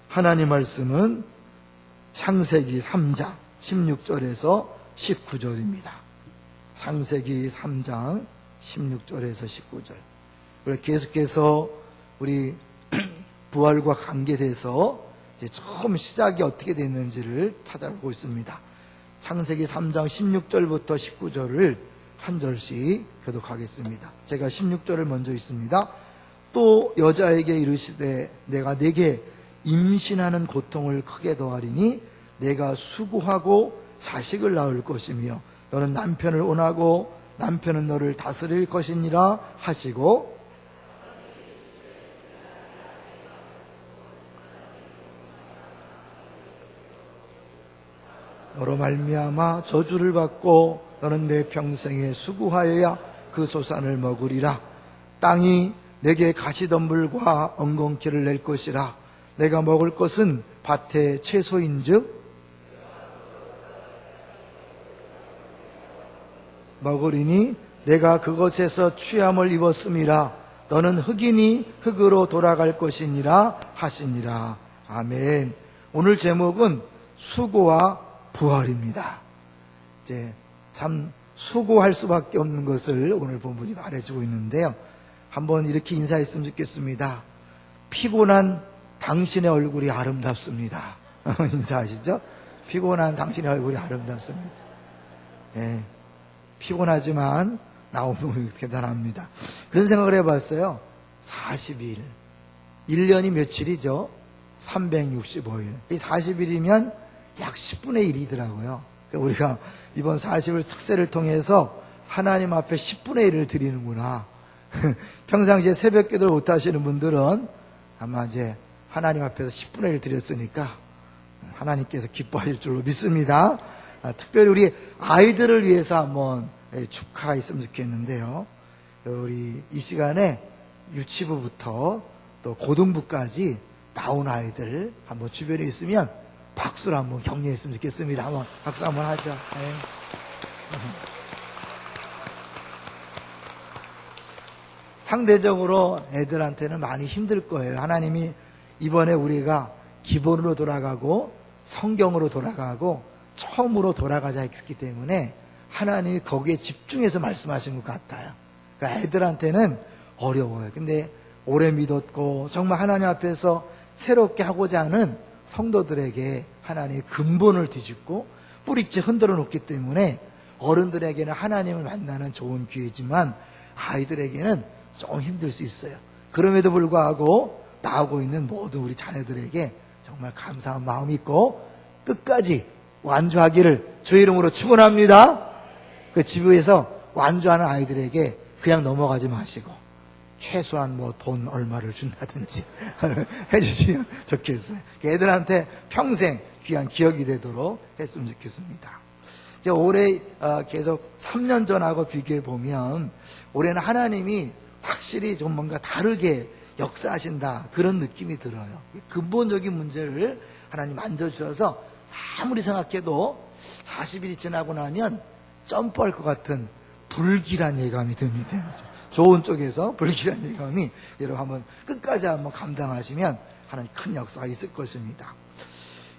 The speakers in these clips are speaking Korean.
하나님 말씀은 창세기 3장 16절에서 19절입니다. 창세기 3장 16절에서 19절. 우리 계속해서 우리 부활과 관계돼서 이제 처음 시작이 어떻게 됐는지를 찾아보고 있습니다. 창세기 3장 16절부터 19절을 한 절씩 교독하겠습니다. 제가 16절을 먼저 읽습니다. 또 여자에게 이르시되 내가 네게 임신하는 고통을 크게 더하리니 내가 수고하고 자식을 낳을 것이며 너는 남편을 원하고 남편은 너를 다스릴 것이니라 하시고 너로 말미암아 저주를 받고 너는 내 평생에 수고하여야 그 소산을 먹으리라. 땅이 내게 가시덤불과 엉겅퀴를 낼 것이라. 내가 먹을 것은 밭의 채소인즉 먹으리니 내가 그것에서 취함을 입었음이라. 너는 흙이니 흙으로 돌아갈 것이니라 하시니라. 아멘. 오늘 제목은 수고와 부활입니다. 이제 참 수고할 수밖에 없는 것을 오늘 본문이 말해주고 있는데요. 한번 이렇게 인사했으면 좋겠습니다. 피곤한 당신의 얼굴이 아름답습니다. 인사하시죠? 피곤한 당신의 얼굴이 아름답습니다. 네, 피곤하지만 나오면 대단합니다. 그런 생각을 해봤어요. 40일 1년이 며칠이죠? 365일. 이 40일이면 약 10분의 1이더라고요. 우리가 이번 40일 특세를 통해서 하나님 앞에 10분의 1을 드리는구나. 평상시에 새벽 기도를 못 하시는 분들은 아마 이제 하나님 앞에서 10분의 1을 드렸으니까 하나님께서 기뻐하실 줄로 믿습니다. 특별히 우리 아이들을 위해서 한번 축하했으면 좋겠는데요. 우리 이 시간에 유치부부터 또 고등부까지 나온 아이들 한번 주변에 있으면 박수로 한번 격려했으면 좋겠습니다. 한번 박수 한번 하죠. 네. 상대적으로 애들한테는 많이 힘들 거예요. 하나님이 이번에 우리가 기본으로 돌아가고 성경으로 돌아가고 처음으로 돌아가자 했기 때문에 하나님이 거기에 집중해서 말씀하신 것 같아요. 그러니까 애들한테는 어려워요. 근데 오래 믿었고 정말 하나님 앞에서 새롭게 하고자 하는 성도들에게 하나님의 근본을 뒤집고 뿌리째 흔들어 놓기 때문에 어른들에게는 하나님을 만나는 좋은 기회지만 아이들에게는 좀 힘들 수 있어요. 그럼에도 불구하고 나오고 있는 모든 우리 자녀들에게 정말 감사한 마음이 있고 끝까지 완주하기를 주의 이름으로 축원합니다. 그 집에서 완주하는 아이들에게 그냥 넘어가지 마시고 최소한 뭐 돈 얼마를 준다든지 해주시면 좋겠어요. 애들한테 평생 귀한 기억이 되도록 했으면 좋겠습니다. 이제 올해 계속 3년 전하고 비교해 보면 올해는 하나님이 확실히 좀 뭔가 다르게 역사하신다 그런 느낌이 들어요. 근본적인 문제를 하나님 만져주셔서 아무리 생각해도 40일이 지나고 나면 점프할 것 같은 불길한 예감이 듭니다. 좋은 쪽에서 불길한 예감이 여러분 한번 끝까지 한번 감당하시면 하나님 큰 역사가 있을 것입니다.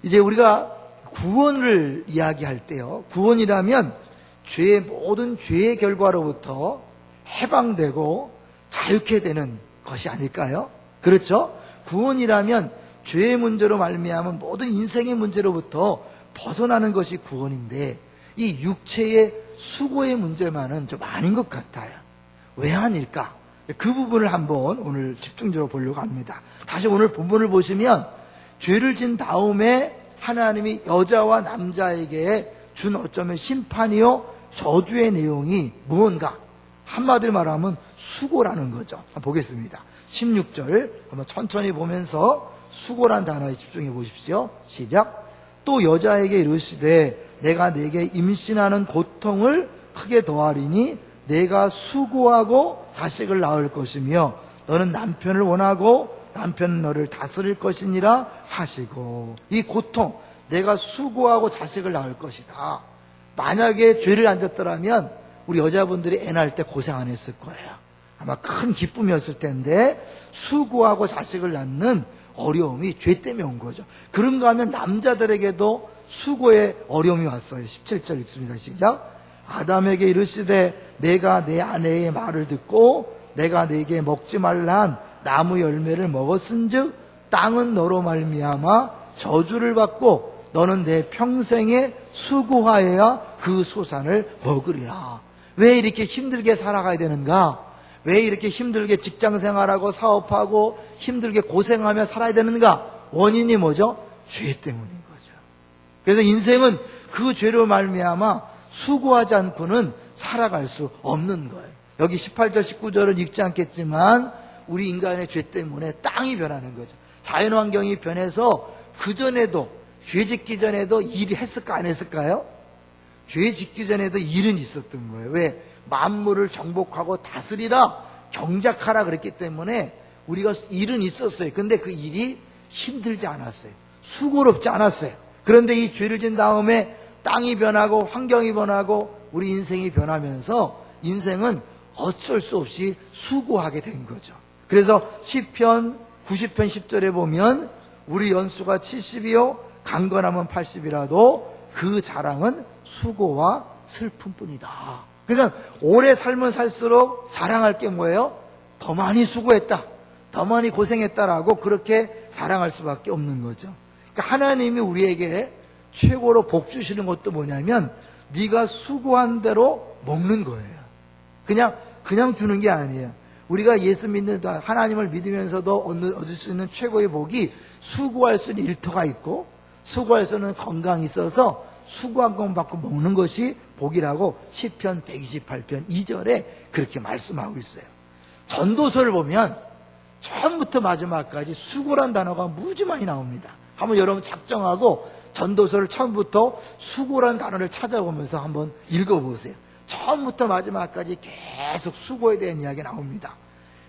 이제 우리가 구원을 이야기할 때요, 구원이라면 모든 죄의 결과로부터 해방되고 자유케 되는 것이 아닐까요? 그렇죠? 구원이라면 죄의 문제로 말미암은 모든 인생의 문제로부터 벗어나는 것이 구원인데 이 육체의 수고의 문제만은 좀 아닌 것 같아요. 왜 아닐까? 그 부분을 한번 오늘 집중적으로 보려고 합니다. 다시 오늘 본문을 보시면 죄를 진 다음에 하나님이 여자와 남자에게 준 어쩌면 심판이요 저주의 내용이 무언가 한마디로 말하면 수고라는 거죠. 한번 보겠습니다. 16절 한번 천천히 보면서 수고란 단어에 집중해 보십시오. 시작. 또 여자에게 이르시되 내가 네게 임신하는 고통을 크게 더하리니 내가 수고하고 자식을 낳을 것이며 너는 남편을 원하고 남편은 너를 다스릴 것이니라 하시고, 이 고통, 내가 수고하고 자식을 낳을 것이다. 만약에 죄를 안 졌더라면 우리 여자분들이 애 낳을 때 고생 안 했을 거예요. 아마 큰 기쁨이었을 텐데 수고하고 자식을 낳는 어려움이 죄 때문에 온 거죠. 그런가 하면 남자들에게도 수고의 어려움이 왔어요. 17절 읽습니다. 시작. 아담에게 이르시되 내가 내 아내의 말을 듣고 내가 내게 먹지 말라 한 나무 열매를 먹었은즉 땅은 너로 말미암아 저주를 받고 너는 내 평생에 수고하여야 그 소산을 먹으리라. 왜 이렇게 힘들게 살아가야 되는가? 왜 이렇게 힘들게 직장생활하고 사업하고 힘들게 고생하며 살아야 되는가? 원인이 뭐죠? 죄 때문인 거죠. 그래서 인생은 그 죄로 말미암아 수고하지 않고는 살아갈 수 없는 거예요. 여기 18절 19절은 읽지 않겠지만 우리 인간의 죄 때문에 땅이 변하는 거죠. 자연환경이 변해서 그전에도 죄 짓기 전에도 일이 했을까 안 했을까요? 죄 짓기 전에도 일은 있었던 거예요. 왜? 만물을 정복하고 다스리라 경작하라 그랬기 때문에 우리가 일은 있었어요. 근데 그 일이 힘들지 않았어요. 수고롭지 않았어요. 그런데 이 죄를 진 다음에 땅이 변하고 환경이 변하고 우리 인생이 변하면서 인생은 어쩔 수 없이 수고하게 된 거죠. 그래서 시편 90편 10절에 보면 우리 연수가 70이요 강건하면 80이라도 그 자랑은 수고와 슬픔뿐이다. 그러니까 오래 살면 살수록 자랑할 게 뭐예요? 더 많이 수고했다, 더 많이 고생했다라고 그렇게 자랑할 수밖에 없는 거죠. 그러니까 하나님이 우리에게 최고로 복 주시는 것도 뭐냐면 네가 수고한 대로 먹는 거예요. 그냥 주는 게 아니에요. 우리가 예수 믿는 하나님을 믿으면서도 얻을 수 있는 최고의 복이 수고할 수 있는 일터가 있고 수고할 수 있는 건강이 있어서 수고한 것 받고 먹는 것이 복이라고 시편 128편 2절에 그렇게 말씀하고 있어요. 전도서를 보면 처음부터 마지막까지 수고란 단어가 무지 많이 나옵니다. 한번 여러분 작정하고 전도서를 처음부터 수고란 단어를 찾아보면서 한번 읽어보세요. 처음부터 마지막까지 계속 수고에 대한 이야기 나옵니다.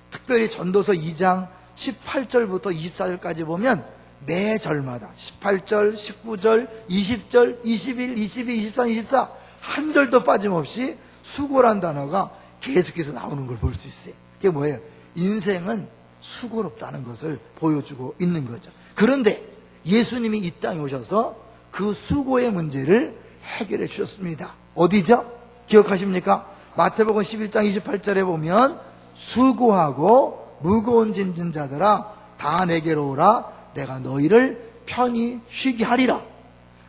특별히 전도서 2장 18절부터 24절까지 보면 매 절마다 18절, 19절, 20절, 21, 22, 23, 24 한 절도 빠짐없이 수고란 단어가 계속해서 나오는 걸 볼 수 있어요. 그게 뭐예요? 인생은 수고롭다는 것을 보여주고 있는 거죠. 그런데 예수님이 이 땅에 오셔서 그 수고의 문제를 해결해 주셨습니다. 어디죠? 기억하십니까? 마태복음 11장 28절에 보면 수고하고 무거운 짐진 자들아 다 내게로 오라 내가 너희를 편히 쉬게 하리라.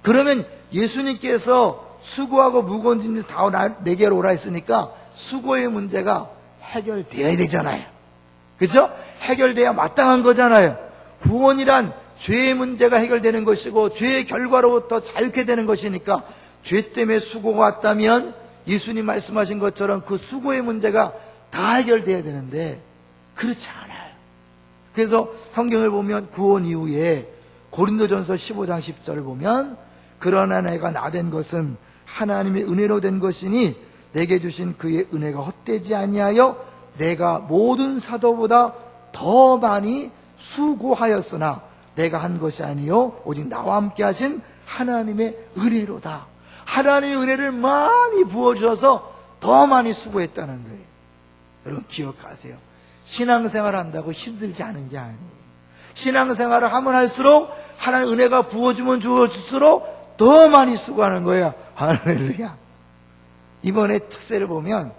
그러면 예수님께서 수고하고 무거운 짐진 다 내게로 오라 했으니까 수고의 문제가 해결돼야 되잖아요. 그렇죠? 해결돼야 마땅한 거잖아요. 구원이란 죄의 문제가 해결되는 것이고 죄의 결과로부터 자유케 되는 것이니까 죄 때문에 수고가 왔다면 예수님 말씀하신 것처럼 그 수고의 문제가 다 해결돼야 되는데 그렇지 않아요. 그래서 성경을 보면 구원 이후에 고린도전서 15장 10절을 보면 그러나 내가 나된 것은 하나님의 은혜로 된 것이니 내게 주신 그의 은혜가 헛되지 아니하여 내가 모든 사도보다 더 많이 수고하였으나 내가 한 것이 아니요 오직 나와 함께 하신 하나님의 은혜로다. 하나님의 은혜를 많이 부어주셔서 더 많이 수고했다는 거예요. 여러분 기억하세요. 신앙생활 한다고 힘들지 않은 게 아니에요. 신앙생활을 하면 할수록 하나님 은혜가 부어주면 주어질수록 더 많이 수고하는 거예요. 할렐루야. 이번에 특세를 보면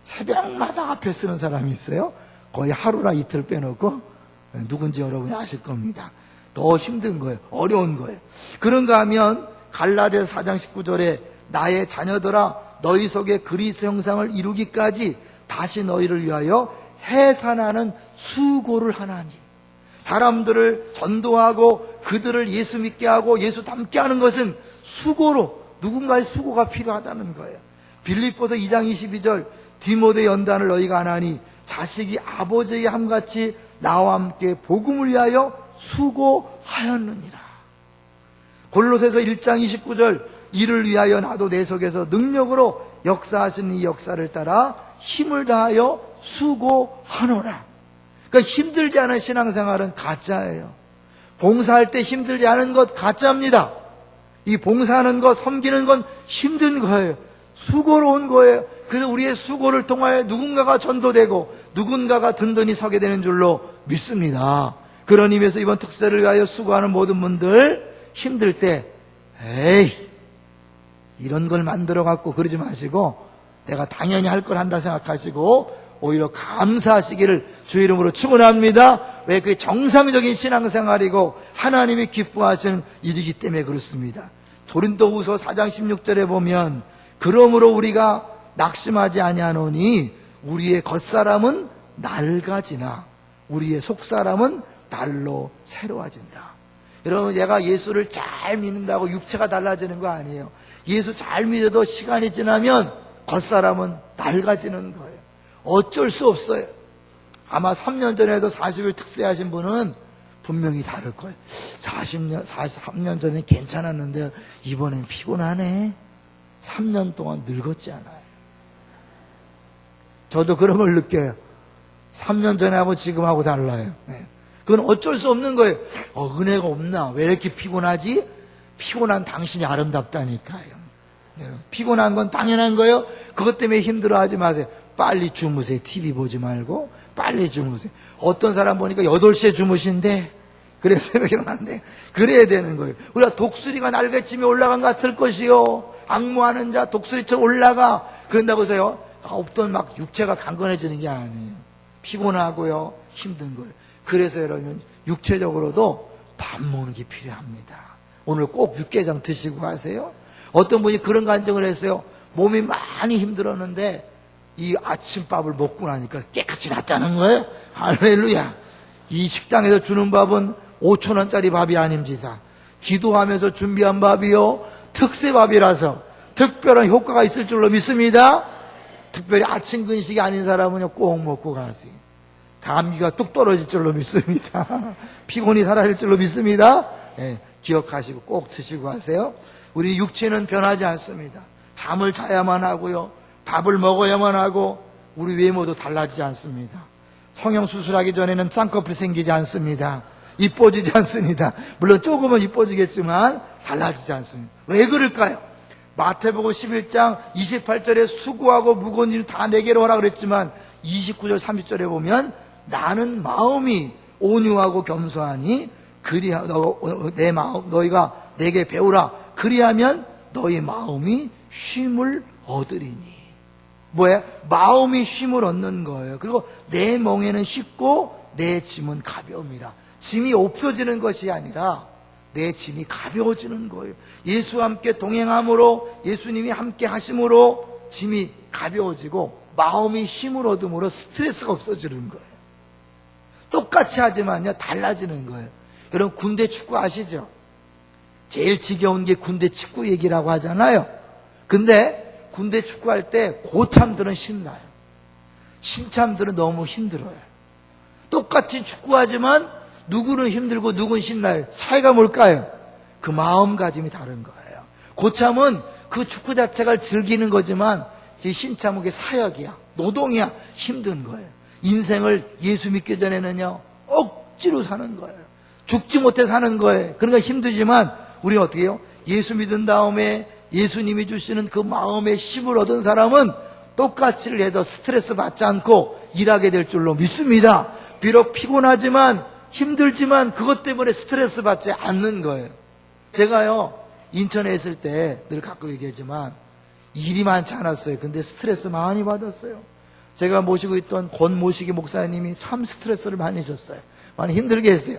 새벽마다 앞에 쓰는 사람이 있어요. 거의 하루나 이틀 빼놓고 누군지 여러분이 아실 겁니다. 더 힘든 거예요. 어려운 거예요. 그런가 하면 갈라디아서 4장 19절에 나의 자녀들아 너희 속에 그리스도 형상을 이루기까지 다시 너희를 위하여 해산하는 수고를 하나니. 사람들을 전도하고 그들을 예수 믿게 하고 예수 닮게 하는 것은 수고로 누군가의 수고가 필요하다는 거예요. 빌립보서 2장 22절 디모데 연단을 너희가 안 하니 자식이 아버지에게 함같이 나와 함께 복음을 위하여 수고하였느니라. 골로새서 1장 29절 이를 위하여 나도 내 속에서 능력으로 역사하시는 이 역사를 따라 힘을 다하여 수고하노라. 그러니까 힘들지 않은 신앙생활은 가짜예요. 봉사할 때 힘들지 않은 것 가짜입니다. 이 봉사하는 것, 섬기는 건 힘든 거예요. 수고로운 거예요. 그래서 우리의 수고를 통하여 누군가가 전도되고 누군가가 든든히 서게 되는 줄로 믿습니다. 그런 의미에서 이번 특세를 위하여 수고하는 모든 분들 힘들 때 에이 이런 걸 만들어 갖고 그러지 마시고 내가 당연히 할 걸 한다 생각하시고 오히려 감사하시기를 주 이름으로 축원합니다. 왜? 그게 정상적인 신앙생활이고 하나님이 기뻐하시는 일이기 때문에 그렇습니다. 고린도후서 4장 16절에 보면 그러므로 우리가 낙심하지 아니하노니 우리의 겉사람은 낡아지나 우리의 속사람은 날로 새로워진다. 여러분, 얘가 예수를 잘 믿는다고 육체가 달라지는 거 아니에요. 예수 잘 믿어도 시간이 지나면 겉사람은 낡아지는 거예요. 어쩔 수 없어요. 아마 3년 전에도 40일 특세하신 분은 분명히 다를 거예요. 43년 전에 괜찮았는데 이번엔 피곤하네. 3년 동안 늙었지 않아요. 저도 그런 걸 느껴요. 3년 전에 하고 지금하고 달라요. 네. 그건 어쩔 수 없는 거예요. 은혜가 없나? 왜 이렇게 피곤하지? 피곤한 당신이 아름답다니까요. 네. 피곤한 건 당연한 거예요. 그것 때문에 힘들어하지 마세요. 빨리 주무세요. TV 보지 말고 빨리 주무세요. 어떤 사람 보니까 8시에 주무신대. 그래서 새벽에 일어난대. 그래야 되는 거예요. 우리가 독수리가 날개침에 올라간 것 같을 것이요. 악무하는 자 독수리처럼 올라가. 그런다고 해서요. 없던 막 육체가 강건해지는 게 아니에요. 피곤하고요. 힘든 거예요. 그래서 여러분 육체적으로도 밥 먹는 게 필요합니다. 오늘 꼭 육개장 드시고 가세요. 어떤 분이 그런 간증을 했어요. 몸이 많이 힘들었는데 이 아침밥을 먹고 나니까 깨끗이 낫다는 거예요. 할렐루야. 이 식당에서 주는 밥은 5,000원짜리 밥이 아닙니다. 기도하면서 준비한 밥이요. 특세밥이라서 특별한 효과가 있을 줄로 믿습니다. 특별히 아침 근식이 아닌 사람은요 꼭 먹고 가세요. 감기가 뚝 떨어질 줄로 믿습니다. 피곤이 사라질 줄로 믿습니다. 네, 기억하시고 꼭 드시고 가세요. 우리 육체는 변하지 않습니다. 잠을 자야만 하고요. 밥을 먹어야만 하고 우리 외모도 달라지지 않습니다. 성형수술하기 전에는 쌍꺼풀이 생기지 않습니다. 이뻐지지 않습니다. 물론 조금은 이뻐지겠지만 달라지지 않습니다. 왜 그럴까요? 마태복음 11장 28절에 수고하고 무거운 일 다 내게로 오라 그랬지만 29절 30절에 보면 나는 마음이 온유하고 겸손하니 내 마음 너희가 내게 배우라. 그리하면 너희 마음이 쉼을 얻으리니. 뭐예요? 마음이 쉼을 얻는 거예요. 그리고 내 멍에는 쉽고 내 짐은 가벼움이라. 짐이 없어지는 것이 아니라 내 짐이 가벼워지는 거예요. 예수와 함께 동행함으로 예수님이 함께 하심으로 짐이 가벼워지고 마음이 힘을 얻음으로 스트레스가 없어지는 거예요. 똑같이 하지만요 달라지는 거예요. 여러분 군대 축구 아시죠? 제일 지겨운 게 군대 축구 얘기라고 하잖아요. 근데 군대 축구할 때 고참들은 신나요. 신참들은 너무 힘들어요. 똑같이 축구하지만 누구는 힘들고 누구는 신나요. 차이가 뭘까요? 그 마음가짐이 다른 거예요. 고참은 그 축구 자체가 즐기는 거지만 신참은 그게 사역이야. 노동이야. 힘든 거예요. 인생을 예수 믿기 전에는요 억지로 사는 거예요. 죽지 못해 사는 거예요. 그러니까 힘들지만 우리는 어떻게 해요? 예수 믿은 다음에 예수님이 주시는 그 마음의 힘을 얻은 사람은 똑같이를 해도 스트레스 받지 않고 일하게 될 줄로 믿습니다. 비록 피곤하지만 힘들지만 그것 때문에 스트레스 받지 않는 거예요. 제가요 인천에 있을 때 늘 가끔 얘기하지만 일이 많지 않았어요. 근데 스트레스 많이 받았어요. 제가 모시고 있던 권모시기 목사님이 참 스트레스를 많이 줬어요. 많이 힘들게 했어요.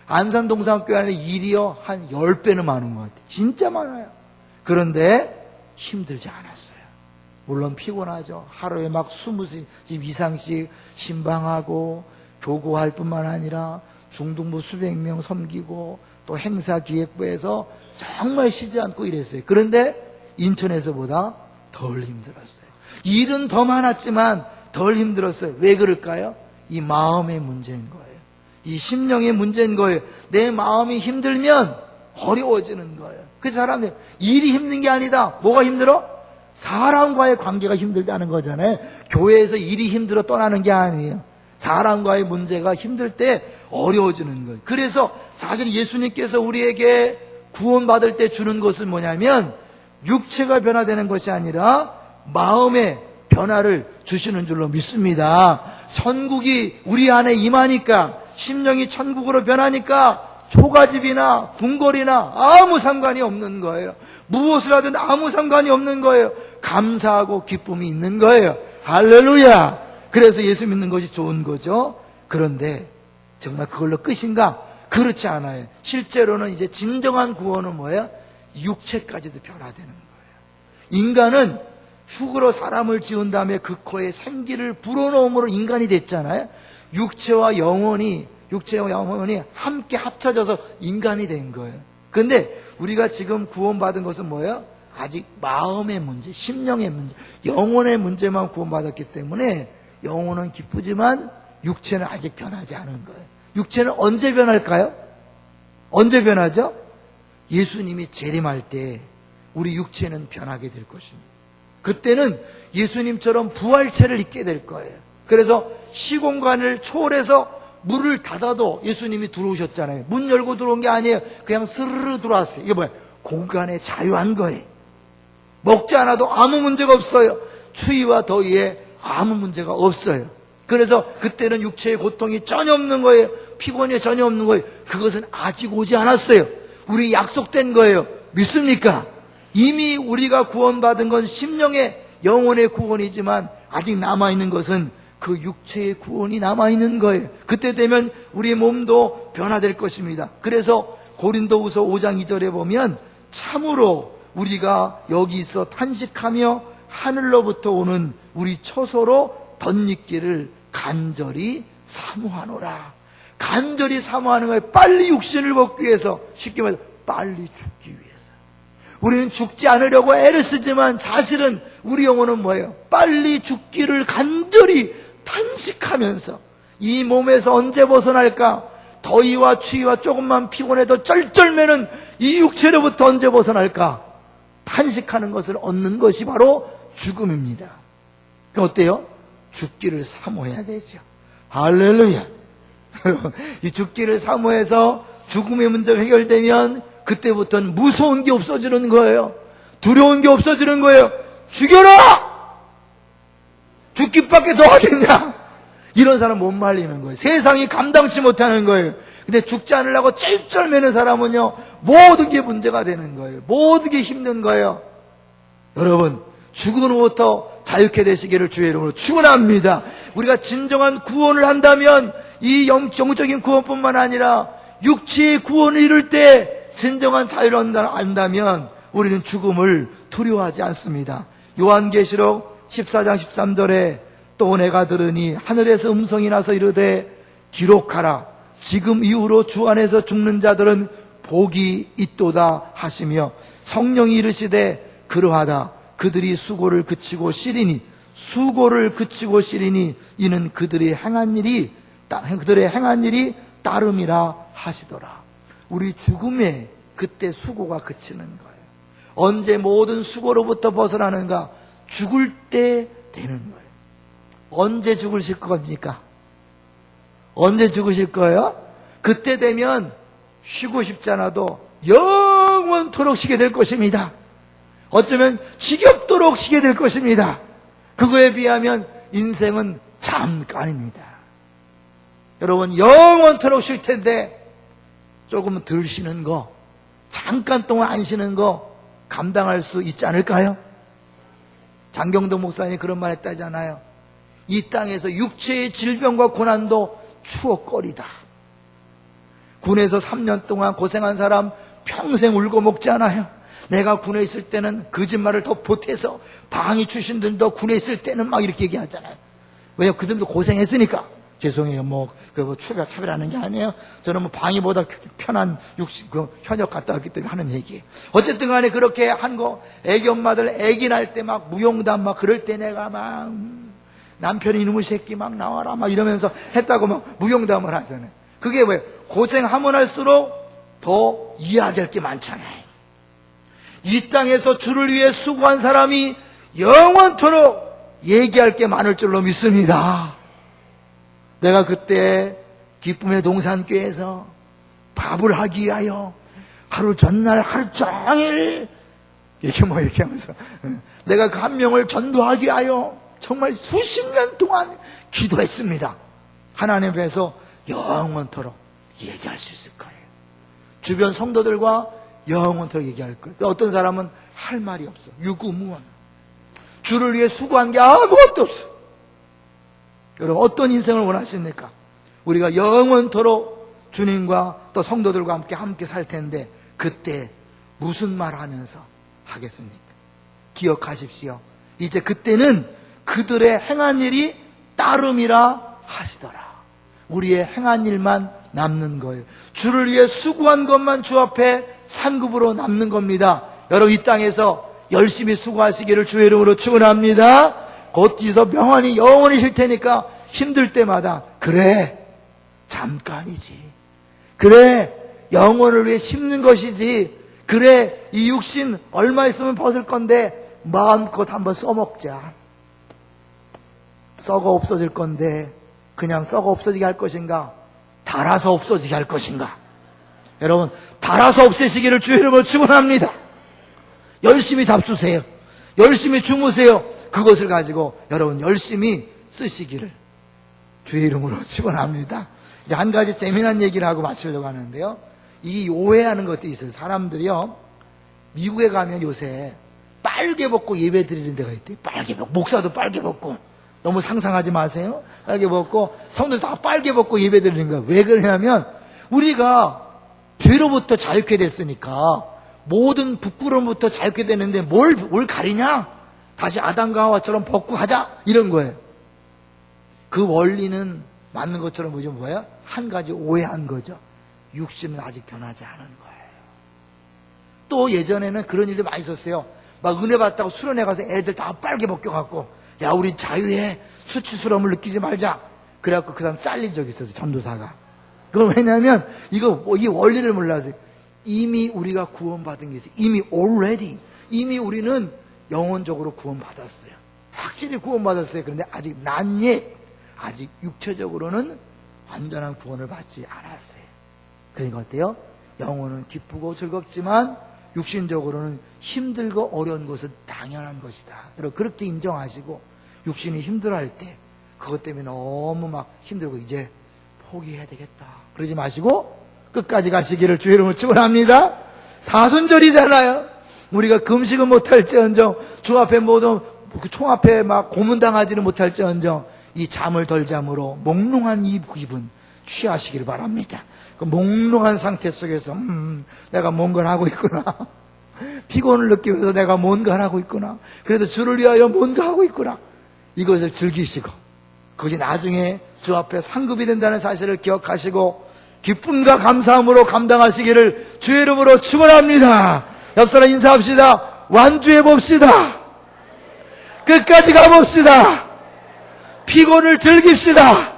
안산동산학교 안에 일이요 한 10배는 많은 것 같아요. 진짜 많아요. 그런데 힘들지 않았어요. 물론 피곤하죠. 하루에 막 20시 이상씩 신방하고 교구할 뿐만 아니라 중등부 수백 명 섬기고 또 행사기획부에서 정말 쉬지 않고 일했어요. 그런데 인천에서보다 덜 힘들었어요. 일은 더 많았지만 덜 힘들었어요. 왜 그럴까요? 이 마음의 문제인 거예요. 이 심령의 문제인 거예요. 내 마음이 힘들면 어려워지는 거예요. 그 사람들 일이 힘든 게 아니다. 뭐가 힘들어? 사람과의 관계가 힘들다는 거잖아요. 교회에서 일이 힘들어 떠나는 게 아니에요. 사람과의 문제가 힘들 때 어려워지는 거예요. 그래서 사실 예수님께서 우리에게 구원받을 때 주는 것은 뭐냐면 육체가 변화되는 것이 아니라 마음의 변화를 주시는 줄로 믿습니다. 천국이 우리 안에 임하니까 심령이 천국으로 변하니까 초가집이나 궁궐이나 아무 상관이 없는 거예요. 무엇을 하든 아무 상관이 없는 거예요. 감사하고 기쁨이 있는 거예요. 할렐루야. 그래서 예수 믿는 것이 좋은 거죠. 그런데 정말 그걸로 끝인가? 그렇지 않아요. 실제로는 이제 진정한 구원은 뭐예요? 육체까지도 변화되는 거예요. 인간은 흙으로 사람을 지은 다음에 그 코에 생기를 불어넣음으로 인간이 됐잖아요. 육체와 영혼이 함께 합쳐져서 인간이 된 거예요. 그런데 우리가 지금 구원받은 것은 뭐예요? 아직 마음의 문제, 심령의 문제, 영혼의 문제만 구원받았기 때문에 영혼은 기쁘지만 육체는 아직 변하지 않은 거예요. 육체는 언제 변할까요? 언제 변하죠? 예수님이 재림할 때 우리 육체는 변하게 될 것입니다. 그때는 예수님처럼 부활체를 입게 될 거예요. 그래서 시공간을 초월해서 문을 닫아도 예수님이 들어오셨잖아요. 문 열고 들어온 게 아니에요. 그냥 스르르 들어왔어요. 이게 뭐예요? 공간에 자유한 거예요. 먹지 않아도 아무 문제가 없어요. 추위와 더위에 아무 문제가 없어요. 그래서 그때는 육체의 고통이 전혀 없는 거예요. 피곤이 전혀 없는 거예요. 그것은 아직 오지 않았어요. 우리 약속된 거예요. 믿습니까? 이미 우리가 구원받은 건 심령의 영혼의 구원이지만 아직 남아있는 것은 그 육체의 구원이 남아있는 거예요. 그때 되면 우리 몸도 변화될 것입니다. 그래서 고린도후서 5장 2절에 보면 참으로 우리가 여기서 탄식하며 하늘로부터 오는 우리 처소로 덧입기를 간절히 사모하노라. 간절히 사모하는 거예요. 빨리 육신을 벗기 위해서, 쉽게 말해서 빨리 죽기 위해서. 우리는 죽지 않으려고 애를 쓰지만 사실은 우리 영혼은 뭐예요? 빨리 죽기를 간절히 탄식하면서 이 몸에서 언제 벗어날까? 더위와 추위와 조금만 피곤해도 쩔쩔매는 이 육체로부터 언제 벗어날까? 탄식하는 것을 얻는 것이 바로 죽음입니다. 그럼 어때요? 죽기를 사모해야 되죠. 할렐루야. 이 죽기를 사모해서 죽음의 문제가 해결되면 그때부터는 무서운 게 없어지는 거예요. 두려운 게 없어지는 거예요. 죽여라! 죽기밖에 더 하겠냐? 이런 사람 못 말리는 거예요. 세상이 감당치 못하는 거예요. 근데 죽지 않으려고 쩔쩔매는 사람은요, 모든 게 문제가 되는 거예요. 모든 게 힘든 거예요. 여러분, 죽음으로부터 자유케 되시기를 주의 이름으로 축원합니다. 우리가 진정한 구원을 한다면 이 영적인 구원뿐만 아니라 육체의 구원을 이룰 때 진정한 자유를 안다면 우리는 죽음을 두려워하지 않습니다. 요한계시록 14장 13절에 또 내가 들으니 하늘에서 음성이 나서 이르되 기록하라. 지금 이후로 주 안에서 죽는 자들은 복이 있도다 하시며 성령이 이르시되 그러하다. 그들이 수고를 그치고 쉬리니 이는 그들의 행한 일이 따름이라 하시더라. 우리 죽음에 그때 수고가 그치는 거예요. 언제 모든 수고로부터 벗어나는가? 죽을 때 되는 거예요. 언제 죽으실 겁니까? 언제 죽으실 거예요? 그때 되면 쉬고 싶지 않아도 영원토록 쉬게 될 것입니다. 어쩌면 지겹도록 쉬게 될 것입니다. 그거에 비하면 인생은 잠깐입니다. 여러분, 영원토록 쉴 텐데 조금 덜 쉬는 거, 잠깐 동안 안 쉬는 거 감당할 수 있지 않을까요? 장경동 목사님이 그런 말 했다잖아요. 이 땅에서 육체의 질병과 고난도 추억거리다. 군에서 3년 동안 고생한 사람 평생 울고 먹지 않아요. 내가 군에 있을 때는 거짓말을 더 보태서 방위 출신들도 군에 있을 때는 막 이렇게 얘기하잖아요. 왜냐면 그들도 고생했으니까. 죄송해요. 차별하는 게 아니에요. 저는 방위보다 편한 현역 갔다 왔기 때문에 하는 얘기예요. 어쨌든 간에 그렇게 한 거, 애기 엄마들 애기 날 때 막 무용담 막 그럴 때 내가 막 남편이 이놈의 새끼 막 나와라 막 이러면서 했다고 막 무용담을 하잖아요. 그게 왜? 고생하면 할수록 더 이야기할 게 많잖아요. 이 땅에서 주를 위해 수고한 사람이 영원토록 얘기할 게 많을 줄로 믿습니다. 내가 그때 기쁨의 동산교회에서 밥을 하기 위하여 하루 전날 하루 종일 이렇게 하면서 내가 그 한 명을 전도하기 위하여 정말 수십 년 동안 기도했습니다. 하나님 앞에서 영원토록 얘기할 수 있을 거예요. 주변 성도들과 영원토록 얘기할 거예요. 어떤 사람은 할 말이 없어. 유구무원. 주를 위해 수고한 게 아무것도 없어. 여러분, 어떤 인생을 원하십니까? 우리가 영원토록 주님과 또 성도들과 함께 살 텐데 그때 무슨 말 하면서 하겠습니까? 기억하십시오. 이제 그때는 그들의 행한 일이 따름이라 하시더라. 우리의 행한 일만 남는 거예요. 주를 위해 수고한 것만 주 앞에 상급으로 남는 겁니다. 여러분, 이 땅에서 열심히 수고하시기를 주의 이름으로 축원합니다. 거기서 명언이 영원히 쉴 테니까 힘들 때마다 그래, 잠깐이지. 그래, 영혼을 위해 심는 것이지. 그래, 이 육신 얼마 있으면 벗을 건데 마음껏 한번 써먹자. 썩어 없어질 건데 그냥 썩어 없어지게 할 것인가, 달아서 없어지게 할 것인가. 여러분, 달아서 없애시기를 주의 이름으로 축원합니다. 열심히 잡수세요. 열심히 주무세요. 그것을 가지고 여러분 열심히 쓰시기를 주의 이름으로 축원합니다. 이제 한 가지 재미난 얘기를 하고 마치려고 하는데요. 이 오해하는 것들이 있어요. 사람들이요, 미국에 가면 요새 빨개 벗고 예배 드리는 데가 있대요. 빨개 벗고, 목사도 빨개 벗고. 너무 상상하지 마세요. 빨개 벗고 성도들 다 빨개 벗고 예배 드리는 거예요. 왜 그러냐면 우리가 죄로부터 자유케 됐으니까 모든 부끄러움부터 자유케 되는데 뭘 가리냐? 다시 아담과 하와처럼 벗고 하자, 이런 거예요. 그 원리는 맞는 것처럼 보이죠. 뭐예요? 한 가지 오해한 거죠. 육신은 아직 변하지 않은 거예요. 또 예전에는 그런 일도 많이 있었어요. 막 은혜 받았다고 수련회 가서 애들 다 빨개 벗겨갖고, 야, 우리 자유해, 수치스러움을 느끼지 말자. 그래갖고 그 사람 잘린 적이 있었어요, 전도사가. 그럼 왜냐면 이 원리를 몰라서, 이미 우리가 구원받은 게 있어요. 이미 우리는 영혼적으로 구원받았어요. 확실히 구원받았어요. 그런데 아직 아직 육체적으로는 완전한 구원을 받지 않았어요. 그러니까 어때요? 영혼은 기쁘고 즐겁지만 육신적으로는 힘들고 어려운 것은 당연한 것이다. 여러분, 그렇게 인정하시고, 육신이 힘들어할 때 그것 때문에 너무 막 힘들고 이제 포기해야 되겠다 그러지 마시고 끝까지 가시기를 주의 이름으로 축원합니다. 사순절이잖아요. 우리가 금식은 못할지언정, 주 앞에 모두 총 앞에 막 고문당하지는 못할지언정 이 잠을 덜 잠으로 몽롱한 이 기분 취하시기를 바랍니다. 그 몽롱한 상태 속에서 내가 뭔가를 하고 있구나. 피곤을 느끼면서 내가 뭔가를 하고 있구나. 그래도 주를 위하여 뭔가 하고 있구나. 이것을 즐기시고 그게 나중에 주 앞에 상급이 된다는 사실을 기억하시고 기쁨과 감사함으로 감당하시기를 주의 이름으로 축원합니다. 옆사람 인사합시다. 완주해 봅시다. 끝까지 가봅시다. 피곤을 즐깁시다.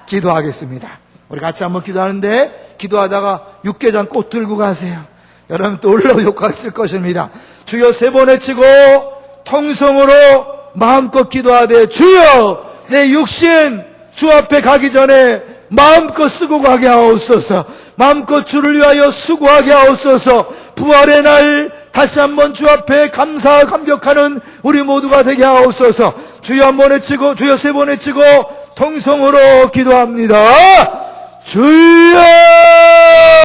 기도하겠습니다. 우리 같이 한번 기도하는데, 기도하다가 육개장 꽃 들고 가세요. 여러분 또 올라오 욕하실 것입니다. 주여 3번 외치고 통성으로 마음껏 기도하되, 주여 내 육신 주 앞에 가기 전에 마음껏 쓰고 가게 하옵소서. 마음껏 주를 위하여 수고하게 하옵소서. 부활의 날 다시 한번 주 앞에 감격하는 우리 모두가 되게 하옵소서. 주여 한번 외치고, 주여 3번 외치고 통성으로 기도합니다. 주여!